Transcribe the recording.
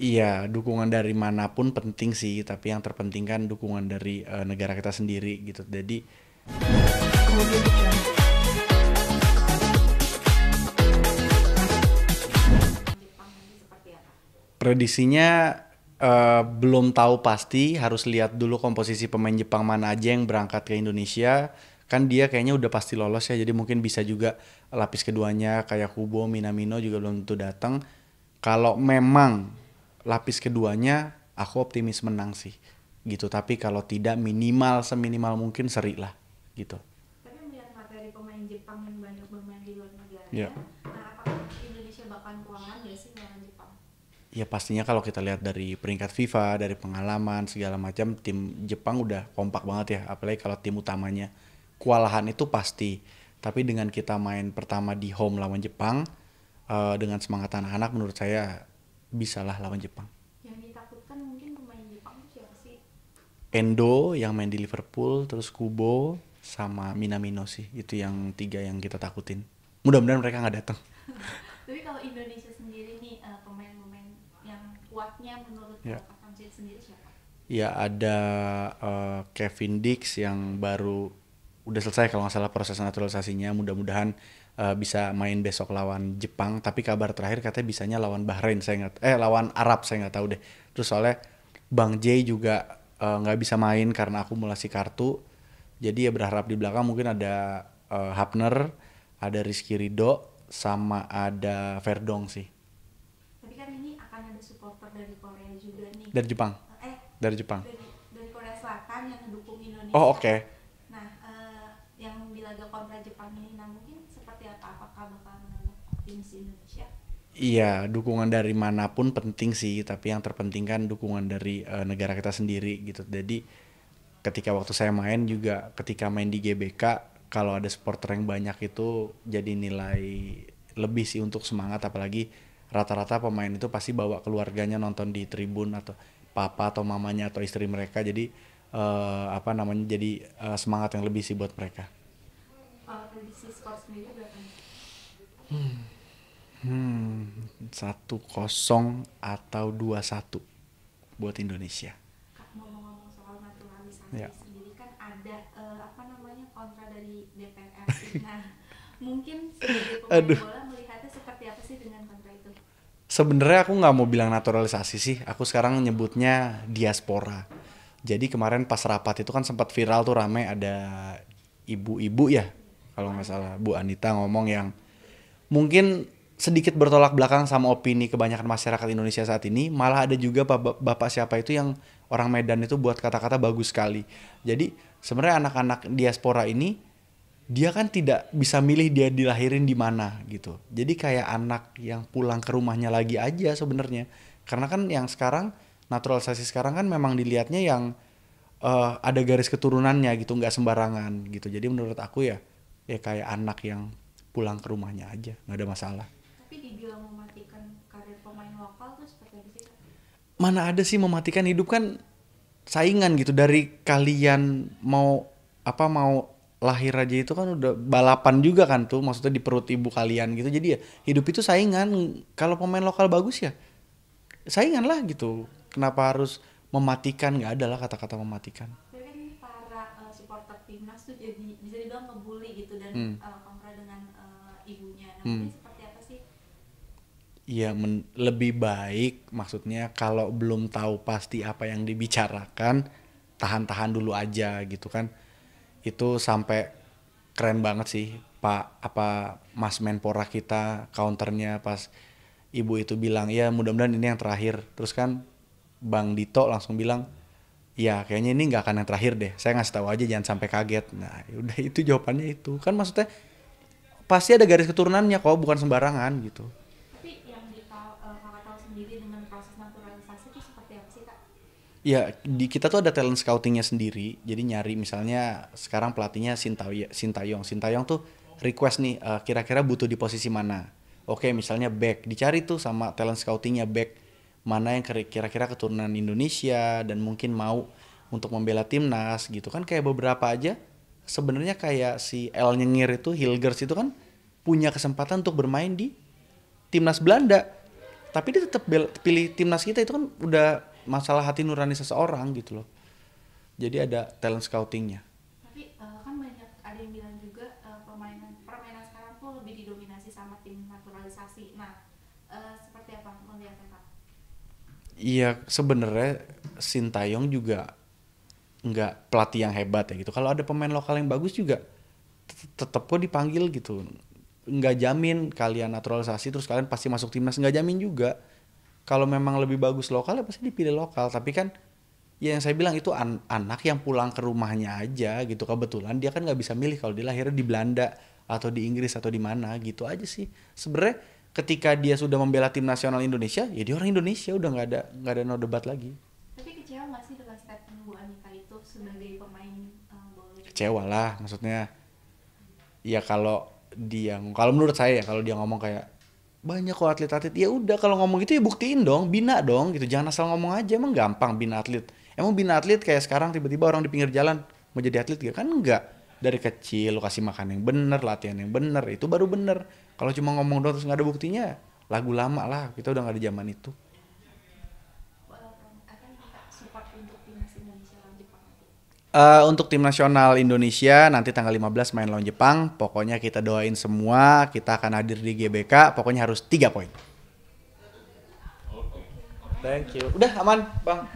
Iya, dukungan dari manapun penting sih, tapi yang terpenting kan dukungan dari negara kita sendiri gitu. Jadi Jepang ini seperti apa? prediksinya belum tahu pasti, harus lihat dulu komposisi pemain Jepang mana aja yang berangkat ke Indonesia. Kan dia kayaknya udah pasti lolos ya, jadi mungkin bisa juga lapis keduanya kayak Kubo, Minamino juga belum tentu datang. Kalau memang lapis keduanya, aku optimis menang sih gitu. Tapi kalau tidak, minimal seminimal mungkin seri lah gitu. Tapi melihat materi pemain Jepang yang banyak bermain di luar Ya. negaranya, nah apakah Indonesia bakal kewalahan gak sih melawan Jepang? Ya pastinya kalau kita lihat dari peringkat FIFA, dari pengalaman segala macam, tim Jepang udah kompak banget ya. Apalagi kalau tim utamanya. Kewalahan itu pasti. Tapi dengan kita main pertama di home lawan Jepang, dengan semangat anak-anak menurut saya bisalah lawan Jepang. Yang ditakutkan mungkin pemain Jepang itu siapa sih? Endo yang main di Liverpool, terus Kubo sama Minamino sih. Itu yang tiga yang kita takutin. Mudah-mudahan mereka nggak datang. Tapi kalau Indonesia sendiri nih pemain-pemain yang kuatnya menurut Ya. Kakak Jid sendiri siapa? Ya ada Kevin Dix yang baru udah selesai kalau nggak salah proses naturalisasinya. Mudah-mudahan bisa main besok lawan Jepang. Tapi kabar terakhir katanya bisanya lawan Bahrain. Saya nggak, lawan Arab saya nggak tahu deh. Terus soalnya Bang J juga nggak bisa main karena akumulasi kartu. Jadi ya berharap di belakang mungkin ada Hapner, ada Rizky Ridho, sama ada Verdong sih Tapi kan ini akan ada supporter dari Korea juga nih. dari Jepang. Eh Dari Jepang. dari Korea Selatan yang mendukung Oh Indonesia. oke. Nah, yang di laga kontra Jepang ini, nah mungkin seperti apa? Apakah bakal menambah optimis Indonesia? Iya, dukungan dari manapun penting sih, tapi yang terpenting kan dukungan dari negara kita sendiri gitu. Jadi ketika waktu saya main juga, ketika main di GBK, kalau ada supporter yang banyak itu jadi nilai lebih sih untuk semangat. Apalagi rata-rata pemain itu pasti bawa keluarganya nonton di tribun atau papa atau mamanya atau istri mereka. Jadi apa namanya, jadi semangat yang lebih sih buat mereka. Kalau prediksi skor sendiri berapa nih? 1-0 atau 2-1 buat Indonesia. Kak, ngomong-ngomong soal naturalisasi Ya. sendiri kan ada apa namanya kontra dari DPR. Nah, mungkin sebagai pemain Aduh. bola melihatnya seperti apa sih dengan kontra itu? Sebenarnya aku nggak mau bilang naturalisasi sih. Aku sekarang nyebutnya diaspora. Jadi kemarin pas rapat itu kan sempat viral tuh, rame ada ibu-ibu ya, kalau nggak salah Bu Anita ngomong yang mungkin sedikit bertolak belakang sama opini kebanyakan masyarakat Indonesia saat ini. Malah ada juga bapak siapa itu yang orang Medan itu buat kata-kata bagus sekali. Jadi sebenarnya anak-anak diaspora ini dia kan tidak bisa milih dia dilahirin di mana gitu. Jadi kayak anak yang pulang ke rumahnya lagi aja sebenarnya. Karena kan yang sekarang naturalisasi sekarang kan memang dilihatnya yang ada garis keturunannya gitu, nggak sembarangan gitu. Jadi menurut aku ya, ya kayak anak yang pulang ke rumahnya aja, nggak ada masalah. Tapi dibilang mematikan karir pemain lokal tuh seperti apa sih, Kak? Mana ada sih mematikan, hidup kan saingan gitu. Dari kalian mau apa, mau lahir aja itu kan udah balapan juga kan tuh, maksudnya di perut ibu kalian gitu. Jadi ya hidup itu saingan. Kalau pemain lokal bagus ya saingan lah gitu. Kenapa harus mematikan? Nggak ada lah kata-kata mematikan. Tapi kan para supporter timnas tuh jadi bisa dibilang ngebully gitu dan Hmm. kontra dengan ibunya. Nah, Hmm. mungkin seperti apa sih? Ya lebih baik, maksudnya kalau belum tahu pasti apa yang dibicarakan, tahan-tahan dulu aja gitu kan. Itu sampai keren banget sih Pak apa Mas Menpora kita counternya pas ibu itu bilang ya mudah-mudahan ini yang terakhir. Terus kan Bang Dito langsung bilang ya kayaknya ini nggak akan yang terakhir deh. Saya ngasih tahu aja jangan sampai kaget. Nah udah itu jawabannya itu kan, maksudnya pasti ada garis keturunannya kok, bukan sembarangan gitu. Tapi yang kakak tahu sendiri dengan proses naturalisasi itu seperti apa sih, Kak? Ya di kita tuh ada talent scoutingnya sendiri. Jadi nyari misalnya sekarang pelatihnya Sintayong. Sintayong tuh request nih kira-kira butuh di posisi mana. Oke misalnya back, dicari tuh sama talent scoutingnya back mana yang kira-kira keturunan Indonesia dan mungkin mau untuk membela timnas gitu kan. Kayak beberapa aja sebenarnya kayak si El Nyengir itu, Hilgers itu kan punya kesempatan untuk bermain di timnas Belanda. Tapi dia tetap pilih timnas kita, itu kan udah masalah hati nurani seseorang gitu loh. Jadi ada talent scoutingnya. Tapi kan banyak ada yang bilang juga permainan sekarang tuh lebih didominasi sama tim naturalisasi. Nah, seperti apa melihatnya Kak? Iya, sebenarnya Sintayong juga nggak pelatih yang hebat ya gitu. Kalau ada pemain lokal yang bagus juga tetap kok dipanggil gitu. Nggak jamin kalian naturalisasi terus kalian pasti masuk timnas, nggak jamin juga. Kalau memang lebih bagus lokal ya pasti dipilih lokal. Tapi kan ya yang saya bilang itu anak yang pulang ke rumahnya aja gitu. Kebetulan dia kan nggak bisa milih kalau dia lahirnya di Belanda atau di Inggris atau di mana gitu aja sih. Sebenarnya ketika dia sudah membela tim nasional Indonesia, ya dia orang Indonesia, udah nggak ada no debat lagi. Tapi kecewa nggak sih dengan statement Bu Anita itu sebagai pemain bola juga? Kecewa lah, maksudnya ya kalau menurut saya ya kalau dia ngomong kayak banyak kok atlet-atlet, ya udah kalau ngomong gitu ya buktiin dong, bina dong gitu, jangan asal ngomong aja. Emang gampang bina atlet? Emang bina atlet kayak sekarang tiba-tiba orang di pinggir jalan mau jadi atlet gak? Kan enggak. Dari kecil lu kasih makan yang bener, latihan yang bener, itu baru bener. Kalau cuma ngomong doang terus nggak ada buktinya, lagu lama lah, kita udah nggak ada zaman itu. Akan kita support untuk timnas Indonesia lawan Jepang nanti. Untuk tim nasional Indonesia nanti tanggal 15 main lawan Jepang. Pokoknya kita doain semua, kita akan hadir di GBK. Pokoknya harus 3 poin. Thank you. Udah aman, Bang.